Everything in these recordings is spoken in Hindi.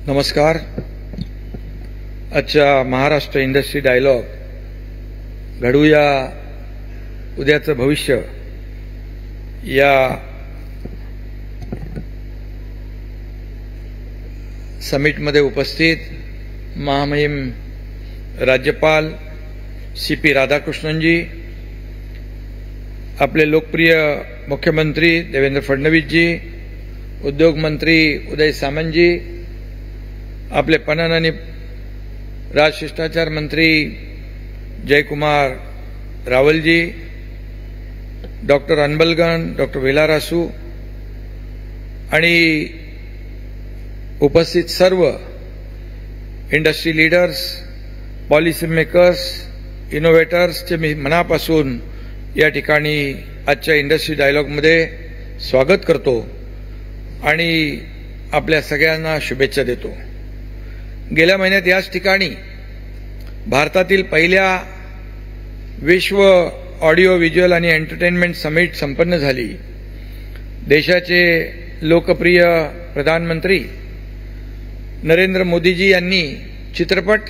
नमस्कार. आजच्या महाराष्ट्र इंडस्ट्री डायलॉग घडूया उद्याचं भविष्य या समिटमध्ये उपस्थित महामहिम राज्यपाल CP राधाकृष्णनजी, आपले लोकप्रिय मुख्यमंत्री देवेंद्र फडणवीसजी, उद्योग मंत्री उदय सामंतजी, आपले पणन आणि राजशिष्टाचार मंत्री जयकुमार रावलजी, डॉक्टर अनबलगन, डॉक्टर वेलारासू आणि उपस्थित सर्व इंडस्ट्री लीडर्स, पॉलिसी मेकर्स, इनोव्हेटर्सचे मी मनापासून या ठिकाणी आजच्या इंडस्ट्री डायलॉगमध्ये स्वागत करतो आणि आपल्या सगळ्यांना शुभेच्छा देतो. गेल्या महिन्यात याच ठिकाणी भारतातील पहिल्या विश्व ऑडिओ व्हिज्युअल आणि एंटरटेनमेंट समिट संपन्न झाली. देशाचे लोकप्रिय प्रधानमंत्री नरेंद्र मोदीजी यांनी चित्रपट,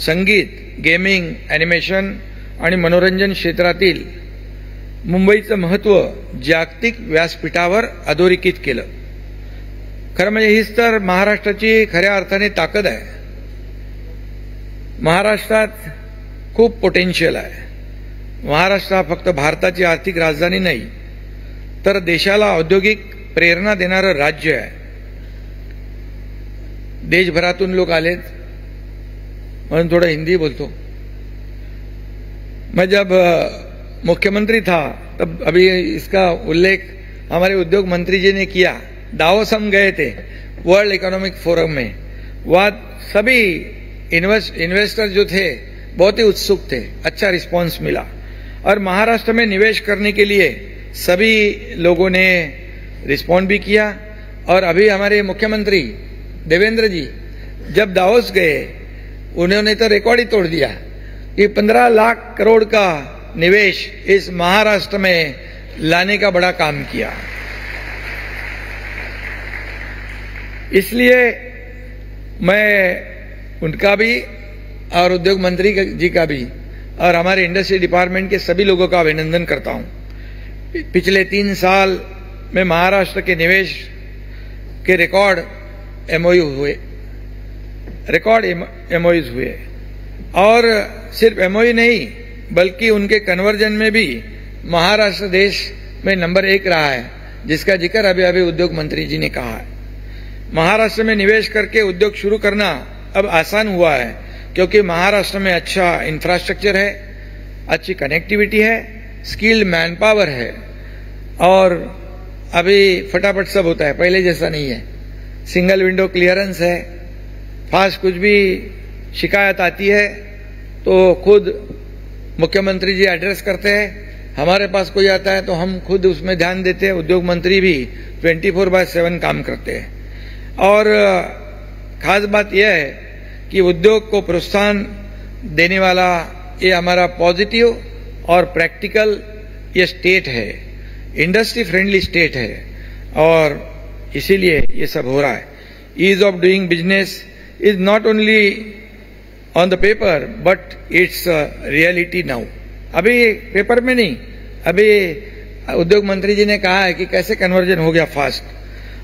संगीत, गेमिंग, ॲनिमेशन आणि मनोरंजन क्षेत्रातील मुंबईचं महत्त्व जागतिक व्यासपीठावर अधोरेखित केलं. खरं म्हणजे हीच तर महाराष्ट्राची खऱ्या अर्थाने ताकद आहे. महाराष्ट्रात खूप पोटेन्शियल आहे. महाराष्ट्र हा फक्त भारताची आर्थिक राजधानी नाही, तर देशाला औद्योगिक प्रेरणा देणारं राज्य आहे. देशभरातून लोक आलेत म्हणून थोड़ा हिंदी बोलतो. मैं जब मुख्यमंत्री था तब अभी इसका उल्लेख हमारे उद्योग मंत्री जी ने किया. दावोस हम गए थे वर्ल्ड इकोनॉमिक फोरम में. वहाँ सभी इन्वेस्टर जो थे बहुत ही उत्सुक थे. अच्छा रिस्पांस मिला और महाराष्ट्र में निवेश करने के लिए सभी लोगों ने रिस्पॉन्ड भी किया. और अभी हमारे मुख्यमंत्री देवेंद्र जी जब दावोस गए, उन्होंने तो रिकॉर्ड ही तोड़ दिया कि 15 लाख करोड़ का निवेश इस महाराष्ट्र में लाने का बड़ा काम किया. इसलिए मैं उनका भी और उद्योग मंत्री जी का भी और हमारे इंडस्ट्री डिपार्टमेंट के सभी लोगों का अभिनंदन करता हूं. पिछले 3 साल में महाराष्ट्र के निवेश के रिकॉर्ड MOU हुए और सिर्फ MOU नहीं बल्कि उनके कन्वर्जन में भी महाराष्ट्र देश में नंबर 1 रहा है, जिसका जिक्र अभी उद्योग मंत्री जी ने कहा है. महाराष्ट्र में निवेश करके उद्योग शुरू करना अब आसान हुआ है क्योंकि महाराष्ट्र में अच्छा इंफ्रास्ट्रक्चर है, अच्छी कनेक्टिविटी है, स्किल्ड मैन पावर है और अभी फटाफट सब होता है, पहले जैसा नहीं है. सिंगल विंडो क्लियरेंस है, फास्ट कुछ भी शिकायत आती है तो खुद मुख्यमंत्री जी एड्रेस करते हैं. हमारे पास कोई आता है तो हम खुद उसमें ध्यान देते हैं. उद्योग मंत्री भी 24/7 काम करते हैं. और खास बात यह है कि उद्योग को प्रोत्साहन देने वाला ये हमारा पॉजिटिव और प्रैक्टिकल ये स्टेट है, इंडस्ट्री फ्रेंडली स्टेट है और इसीलिए ये सब हो रहा है. Ease of doing business is not only on the paper but it's reality now. अभी पेपर में नहीं, अभी उद्योग मंत्री जी ने कहा है कि कैसे कन्वर्जन हो गया फास्ट.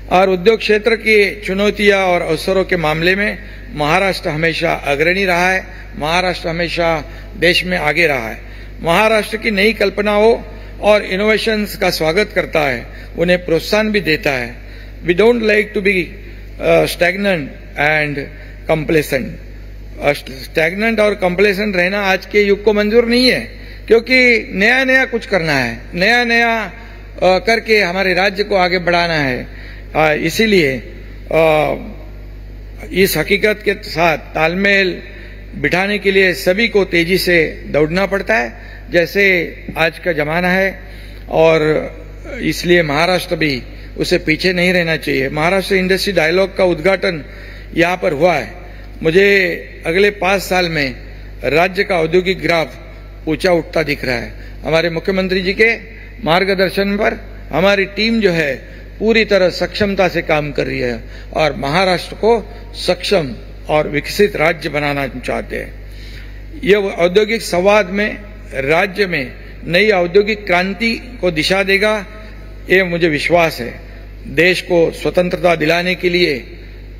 और उद्योग क्षेत्र की चुनौतियां और अवसरों के मामले में महाराष्ट्र हमेशा अग्रणी रहा है. महाराष्ट्र हमेशा देश में आगे रहा है. महाराष्ट्र की नई कल्पनाओं और इनोवेशंस का स्वागत करता है, उन्हें प्रोत्साहन भी देता है. We don't like to be stagnant and complacent. Stagnant और कंप्लेसेंट रहना आज के युग को मंजूर नहीं है क्योंकि नया नया कुछ करना है, नया नया करके हमारे राज्य को आगे बढ़ाना है. इसीलिए इस हकीकत के साथ तालमेल बिठाने के लिए सभी को तेजी से दौड़ना पड़ता है जैसे आज का जमाना है और इसलिए महाराष्ट्र भी उसे पीछे नहीं रहना चाहिए. महाराष्ट्र इंडस्ट्री डायलॉग का उद्घाटन यहाँ पर हुआ है. मुझे अगले 5 साल में राज्य का औद्योगिक ग्राफ ऊंचा उठता दिख रहा है. हमारे मुख्यमंत्री जी के मार्गदर्शन पर हमारी टीम जो है पूरी तरह सक्षमता से काम कर रही है और महाराष्ट्र को सक्षम और विकसित राज्य बनाना चाहते हैं। यह औद्योगिक संवाद में राज्य में नई औद्योगिक क्रांति को दिशा देगा, ये मुझे विश्वास है। देश को स्वतंत्रता दिलाने के लिए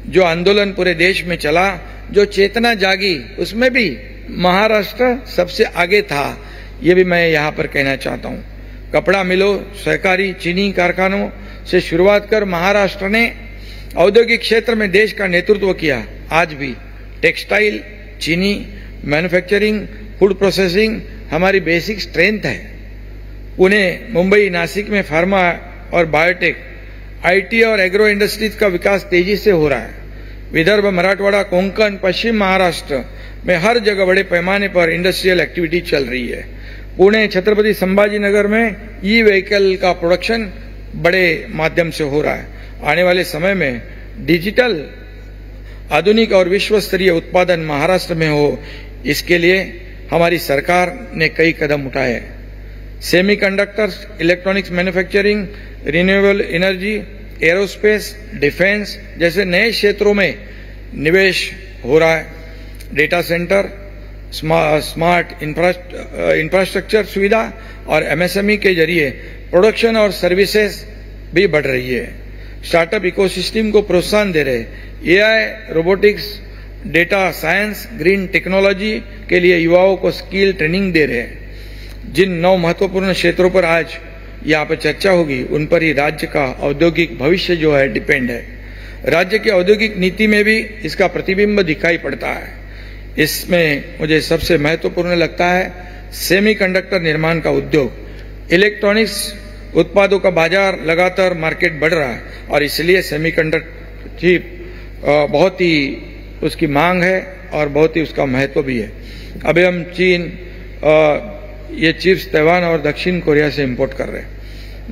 जो आंदोलन पूरे देश में चला, जो चेतना जागी, उसमें भी महाराष्ट्र सबसे आगे था, ये भी मैं यहाँ पर कहना चाहता हूँ। कपड़ा मिलों, सहकारी चीनी कारखानों से शुरुआत कर महाराष्ट्र ने औद्योगिक क्षेत्र में देश का नेतृत्व किया। आज भी टेक्सटाइल, चीनी, मैन्युफैक्चरिंग, फूड प्रोसेसिंग हमारी बेसिक स्ट्रेंथ है। पुणे, मुंबई, नासिक में फार्मा और बायोटेक, आईटी और एग्रो इंडस्ट्रीज का विकास तेजी से हो रहा है। विदर्भ, मराठवाड़ा, कोंकण, पश्चिम महाराष्ट्र में हर जगह बड़े पैमाने पर इंडस्ट्रियल एक्टिविटी चल रही है। पुणे, छत्रपति संभाजी नगर में ई व्हीकल का प्रोडक्शन बड़े माध्यम से हो रहा है। आने वाले समय में डिजिटल, आधुनिक और विश्व स्तरीय उत्पादन महाराष्ट्र में हो, इसके लिए हमारी सरकार ने कई कदम उठाए हैं। Semiconductors, electronics manufacturing, renewable energy, aerospace, defence जैसे नए क्षेत्रों में निवेश हो रहा है। डेटा सेंटर, स्मार्ट इंफ्रास्ट्रक्चर सुविधा और एमएसएमई के जरिए प्रोडक्शन और सर्विसेज भी बढ़ रही है। स्टार्टअप इकोसिस्टम को प्रोत्साहन दे रहे। AI, robotics, data science, green technology के लिए युवाओं को स्किल ट्रेनिंग दे रहे हैं। जिन 9 महत्वपूर्ण क्षेत्रों पर आज यहाँ पर चर्चा होगी, उन पर ही राज्य का औद्योगिक भविष्य जो है डिपेंड है। राज्य की औद्योगिक नीति में भी इसका प्रतिबिंब दिखाई पड़ता है। इसमें मुझे सबसे महत्वपूर्ण लगता है सेमीकंडक्टर निर्माण का उद्योग। इलेक्ट्रॉनिक्स उत्पादों का बाजार लगातार मार्केट बढ़ रहा है और इसलिए सेमीकंडक्टर चिप बहुत ही उसकी मांग है और बहुत ही उसका महत्व भी है। अभी हम चीन ये चिप्स ताइवान और दक्षिण कोरिया से इंपोर्ट कर रहे हैं।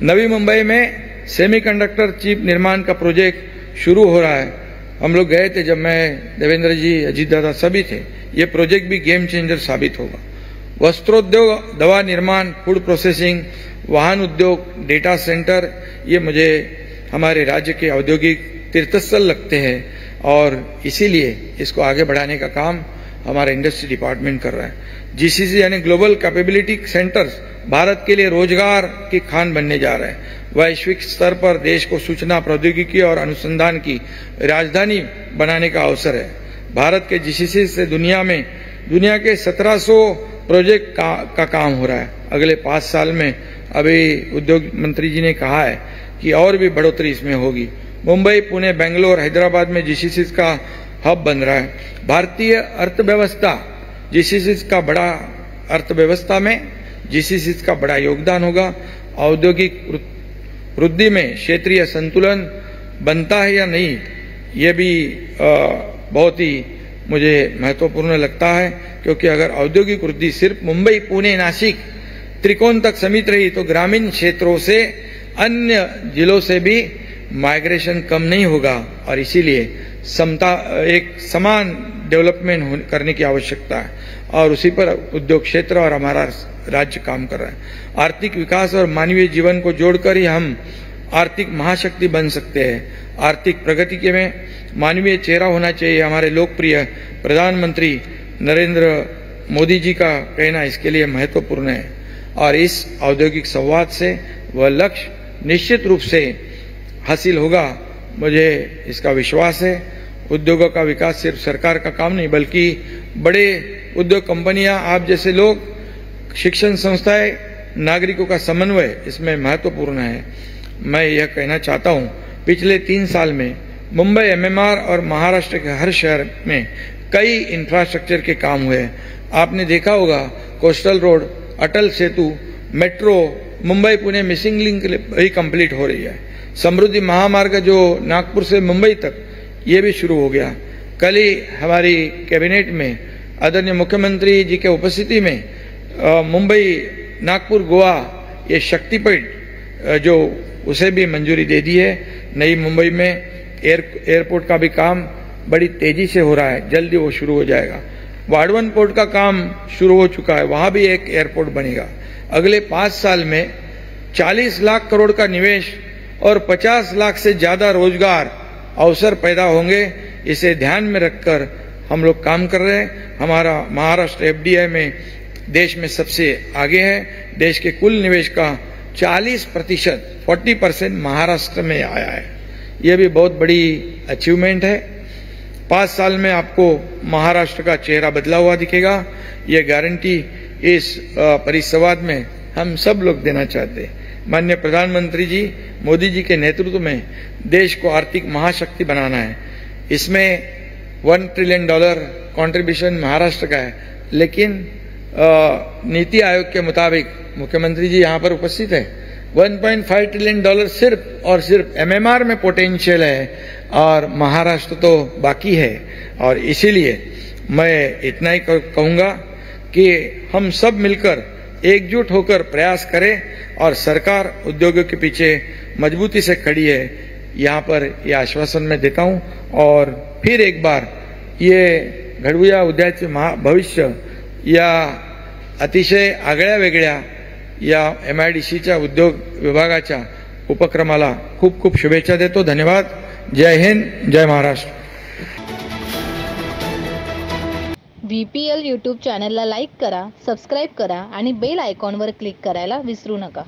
नवी मुंबई में सेमीकंडक्टर चिप निर्माण का प्रोजेक्ट शुरू हो रहा है। हम लोग गए थे जब मैं, देवेंद्र जी, अजीत दादा सभी थे। ये प्रोजेक्ट भी गेम चेंजर साबित होगा। वस्त्रोद्योग, दवा निर्माण, फूड प्रोसेसिंग, वाहन उद्योग, डेटा सेंटर, ये मुझे हमारे राज्य के औद्योगिक तीर्थस्थल लगते हैं और इसीलिए इसको आगे बढ़ाने का काम हमारा इंडस्ट्री डिपार्टमेंट कर रहा है। जीसीसी यानी ग्लोबल कैपेबिलिटी सेंटर्स भारत के लिए रोजगार की खान बनने जा रहे हैं। वैश्विक स्तर पर देश को सूचना प्रौद्योगिकी और अनुसंधान की राजधानी बनाने का अवसर है। भारत के जीसीसी से दुनिया के 1700 प्रोजेक्ट का काम हो रहा है। अगले 5 साल में अभी उद्योग मंत्री जी ने कहा है कि और भी बढ़ोतरी इसमें होगी। मुंबई, पुणे, बेंगलोर, हैदराबाद में जीसीसी का हब बन रहा है। भारतीय अर्थव्यवस्था अर्थव्यवस्था में जीसीसी का बड़ा योगदान होगा। औद्योगिक वृद्धि में क्षेत्रीय संतुलन बनता है या नहीं, ये भी बहुत ही मुझे महत्वपूर्ण लगता है, क्योंकि अगर औद्योगिक वृद्धि सिर्फ मुंबई, पुणे, नासिक त्रिकोण तक सीमित रही तो ग्रामीण क्षेत्रों से अन्य जिलों से भी माइग्रेशन कम नहीं होगा और इसीलिए एक समान डेवलपमेंट करने की आवश्यकता है और उसी पर उद्योग क्षेत्र और हमारा राज्य काम कर रहा है। आर्थिक विकास और मानवीय जीवन को जोड़कर ही हम आर्थिक महाशक्ति बन सकते हैं। आर्थिक प्रगति के में मानवीय चेहरा होना चाहिए। हमारे लोकप्रिय प्रधानमंत्री नरेंद्र मोदी जी का कहना इसके लिए महत्वपूर्ण है और इस औद्योगिक संवाद से वह लक्ष्य निश्चित रूप से हासिल होगा, मुझे इसका विश्वास है। उद्योगों का विकास सिर्फ सरकार का काम नहीं, बल्कि बड़े उद्योग कंपनियां, आप जैसे लोग, शिक्षण संस्थाएं, नागरिकों का समन्वय इसमें महत्वपूर्ण है। मैं यह कहना चाहता हूं, पिछले 3 साल में मुंबई एमएमआर और महाराष्ट्र के हर शहर में कई इंफ्रास्ट्रक्चर के काम हुए। आपने देखा होगा coastal road, Atal Setu, metro, Mumbai Pune missing link भी कंप्लीट हो रही है। समृद्धि महामार्ग जो नागपुर से मुंबई तक, ये भी शुरू हो गया। कल ही हमारी कैबिनेट में आदरणीय मुख्यमंत्री जी के उपस्थिति में मुंबई, नागपुर, गोवा ये शक्तिपीठ जो उसे भी मंजूरी दे दी है। नई मुंबई में एयरपोर्ट का भी काम बड़ी तेजी से हो रहा है, जल्दी वो शुरू हो जाएगा। वाडवन पोर्ट का काम शुरू हो चुका है, वहां भी एक एयरपोर्ट बनेगा। अगले 5 साल में 40 लाख करोड़ का निवेश और 50 लाख से ज्यादा रोजगार अवसर पैदा होंगे। इसे ध्यान में रखकर हम लोग काम कर रहे हैं। हमारा महाराष्ट्र एफडीआई में देश में सबसे आगे है। देश के कुल निवेश का 40% महाराष्ट्र में आया है। यह भी बहुत बड़ी अचीवमेंट है। 5 साल में आपको महाराष्ट्र का चेहरा बदला हुआ दिखेगा। ये गारंटी इस परिसंवाद में हम सब लोग देना चाहते हैं। माननीय प्रधानमंत्री जी मोदी जी के नेतृत्व में देश को आर्थिक महाशक्ति बनाना है। इसमें $1 ट्रिलियन कंट्रीब्यूशन महाराष्ट्र का है, लेकिन नीति आयोग के मुताबिक मुख्यमंत्री जी यहाँ पर उपस्थित है, $1.5 ट्रिलियन सिर्फ और सिर्फ एमएमआर में पोटेंशियल है और महाराष्ट्र तो बाकी है। और इसीलिए मैं इतना ही कहूंगा कि हम सब मिलकर एकजुट होकर प्रयास करें और सरकार उद्योगों के पीछे मजबूती से खड़ी है। यहाँ पर यह आश्वासन मैं देता हूँ। और फिर एक बार ये घडवूया उद्याचे भविष्य या अतिशय आगळ्या वेगळ्या या MIDCच्या उद्योग विभागाच्या उपक्रमाला खूप खूप शुभेच्छा देतो। धन्यवाद। जय हिंद, जय महाराष्ट्र। VPL यूट्यूब चॅनलला लाईक करा, सबस्क्राईब करा आणि बेल आयकॉनवर क्लिक करायला विसरू नका।